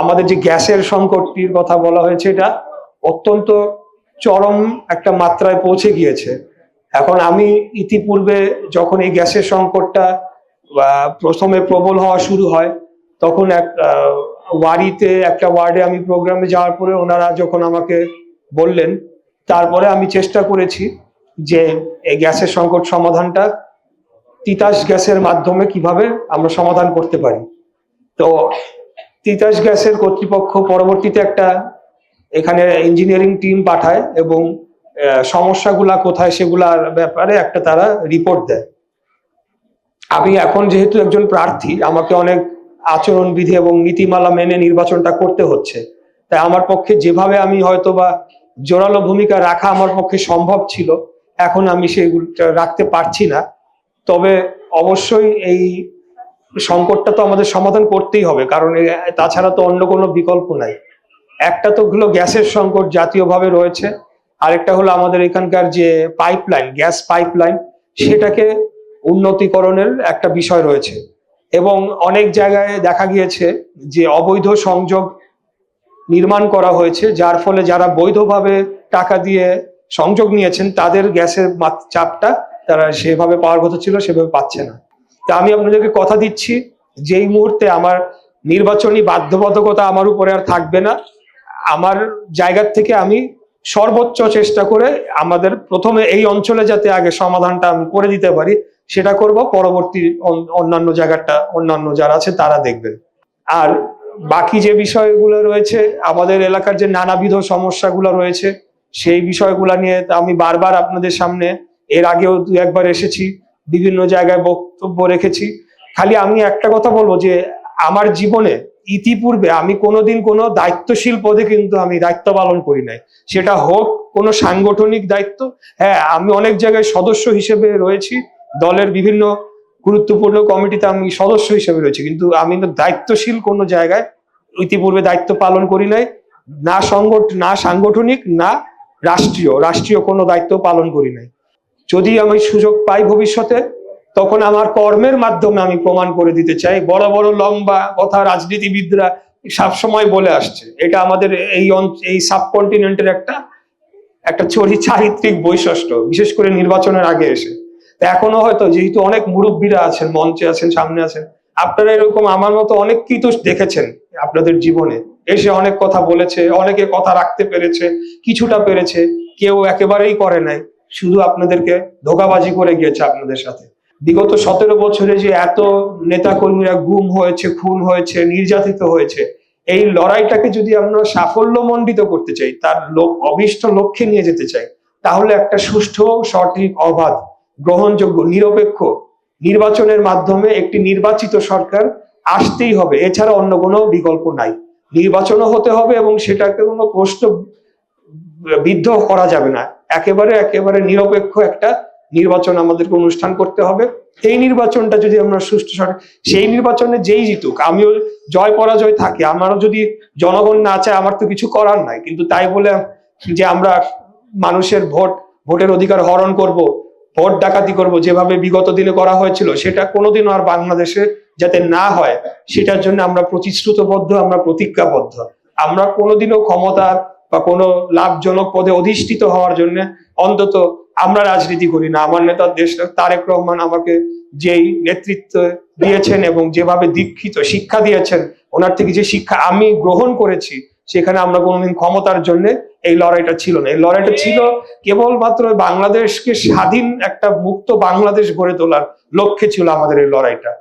আমাদের যে গ্যাসের সংকটটির কথা বলা হয়েছে, এটা অত্যন্ত চরম একটা মাত্রায় পৌঁছে গিয়েছে। এখন আমি ইতিপূর্বে যখন এই গ্যাসের সংকটটা প্রথমে প্রবল হওয়া শুরু হয়, তখন একটা ওয়ার্ডে আমি প্রোগ্রামে যাওয়ার পরে ওনারা যখন আমাকে বললেন, তারপরে আমি চেষ্টা করেছি যে এই গ্যাসের সংকট সমাধানটা তিতাস গ্যাসের মাধ্যমে কিভাবে আমরা সমাধান করতে পারি। তো তিতাস গ্যাসের কর্তৃপক্ষ পরবর্তীতে একটা এখানে ইঞ্জিনিয়ারিং টিম পাঠায় এবং সমস্যাগুলা কোথায় সেগুলার ব্যাপারে একটা তারা রিপোর্ট দেয়। আমি এখন যেহেতু একজন প্রার্থী, আমাকে অনেক আচরণবিধি এবং নীতিমালা মেনে নির্বাচনটা করতে হচ্ছে, তাই আমার পক্ষে যেভাবে আমি হয়তো বা জোরালো ভূমিকা রাখা আমার পক্ষে সম্ভব ছিল, এখন আমি সেগুলো রাখতে পারছি না। তবে অবশ্যই এই সংকটটা তো আমাদের সমাধান করতেই হবে, কারণ তাছাড়া তো অন্য কোনো বিকল্প নাই। একটা তো হলো গ্যাসের সংকট জাতীয়ভাবে রয়েছে, আরেকটা হলো আমাদের এখানকার যে পাইপলাইন, গ্যাস পাইপলাইন, সেটাকে উন্নতিকরণের একটা বিষয় রয়েছে। এবং অনেক জায়গায় দেখা গিয়েছে যে অবৈধ সংযোগ নির্মাণ করা হয়েছে, যার ফলে যারা বৈধভাবে টাকা দিয়ে সংযোগ নিয়েছেন তাদের গ্যাসের চাপটা তারা সেভাবে পাওয়ার কথা ছিল সেভাবে পাচ্ছে না। তা আমি আপনাদেরকে কথা দিচ্ছি, যেই মুহূর্তে আমার নির্বাচনী বাধ্যবাধকতা আমার উপরে আর থাকবে না, আমার জায়গার থেকে আমি সর্বোচ্চ চেষ্টা করে আমাদের প্রথমে এই অঞ্চলে যাতে আগে সমাধানটা আমি করে দিতে পারি সেটা করব, পরবর্তী অন্যান্য যারা আছে তারা দেখবেন। আর বাকি যে বিষয়গুলো রয়েছে, আমাদের এলাকার যে নানাবিধ সমস্যাগুলো রয়েছে, সেই বিষয়গুলো নিয়ে আমি বারবার আপনাদের সামনে এর আগেও দু একবার এসেছি, বিভিন্ন জায়গায় বক্তব্য রেখেছি। খালি আমি একটা কথা বলবো যে আমার জীবনে ইতিপূর্বে আমি কোনোদিন কোনো দায়িত্বশীল পদে কিন্তু আমি দায়িত্ব পালন করি নাই, সেটা হোক কোনো সাংগঠনিক দায়িত্ব। হ্যাঁ, আমি অনেক জায়গায় সদস্য হিসেবে রয়েছি, দলের বিভিন্ন গুরুত্বপূর্ণ কমিটিতে আমি সদস্য হিসেবে রয়েছি, কিন্তু আমি দায়িত্বশীল কোনো জায়গায় ইতিপূর্বে দায়িত্ব পালন করি নাই, না সাংগঠনিক না রাষ্ট্রীয় কোনো দায়িত্ব পালন করি নাই। যদি আমি সুযোগ পাই ভবিষ্যতে, তখন আমার কর্মের মাধ্যমে আমি প্রমাণ করে দিতে চাই। বড় বড় লম্বা কথা রাজনীতিবিদরা সবসময় বলে আসছে, এটা আমাদের এই সাবকন্টিনেন্টের একটা চারিত্রিক বৈশিষ্ট্য, বিশেষ করে নির্বাচনের আগে এসে। এখনো হয়তো যেহেতু অনেক মুরব্বীরা আছেন, মঞ্চে আছেন, সামনে আছেন, আপনারা এরকম আমার মতো অনেক কিছু দেখেছেন আপনাদের জীবনে, এসে অনেক কথা বলেছে, অনেকে কথা রাখতে পেরেছে, কিছুটা পেরেছে, কেউ একেবারেই করে নাই, শুধু আপনাদেরকে ধোঁকাবাজি করে গিয়েছে আপনাদের সাথে। বিগত 17 বছরে যে এত নেতাকর্মীরা গুম হয়েছে, খুন হয়েছে, নির্যাতিত হয়েছে, এই লড়াইটাকে যদি আমরা সাফল্যমণ্ডিত করতে চাই, তার অভীষ্ট লক্ষ্যে নিয়ে যেতে চাই, তাহলে একটা সুষ্ঠু, সঠিক, অবাধ, গ্রহণযোগ্য, নিরপেক্ষ নির্বাচনের মাধ্যমে একটি নির্বাচিত সরকার আসতেই হবে। এছাড়া অন্য কোনো বিকল্প নাই। নির্বাচনও হতে হবে এবং সেটাকে কোনো প্রশ্ন বিদ্ধ করা যাবে না। একেবারে নিরপেক্ষ একটা নির্বাচন আমাদেরকে অনুষ্ঠান করতে হবে। এই নির্বাচনটা যদি আমরা সুষ্ঠু সেই নির্বাচনে যেই জিতুক, আমিও জয় পরাজয় থাকে, আমারও যদি জনগণ না চায় আমার তো কিছু করার নাই, কিন্তু তাই বলে যে আমরা মানুষের ভোটের অধিকার হরণ করব, ভোট ডাকাতি করব যেভাবে বিগত দিনে করা হয়েছিল, সেটা কোনোদিনও আর বাংলাদেশে যাতে না হয় সেটার জন্য আমরা প্রতিশ্রুতবদ্ধ, আমরা প্রতিজ্ঞাবদ্ধ। আমরা কোনোদিনও ক্ষমতার বা কোনো লাভজনক পদে অধিষ্ঠিত হওয়ার জন্য অন্তত আমরা রাজনীতি করি না। আমার নেতা দেশ তারেক রহমান আমাকে যেই নেতৃত্ব দিয়েছেন এবং যেভাবে দীক্ষিত শিক্ষা দিয়েছেন, ওনার থেকে যে শিক্ষা আমি গ্রহণ করেছি, সেখানে আমরা কোনোদিন ক্ষমতার জন্য এই লড়াইটা ছিল না। এই লড়াইটা ছিল কেবলমাত্র বাংলাদেশকে স্বাধীন একটা মুক্ত বাংলাদেশ গড়ে তোলার লক্ষ্যে ছিল আমাদের এই লড়াইটা।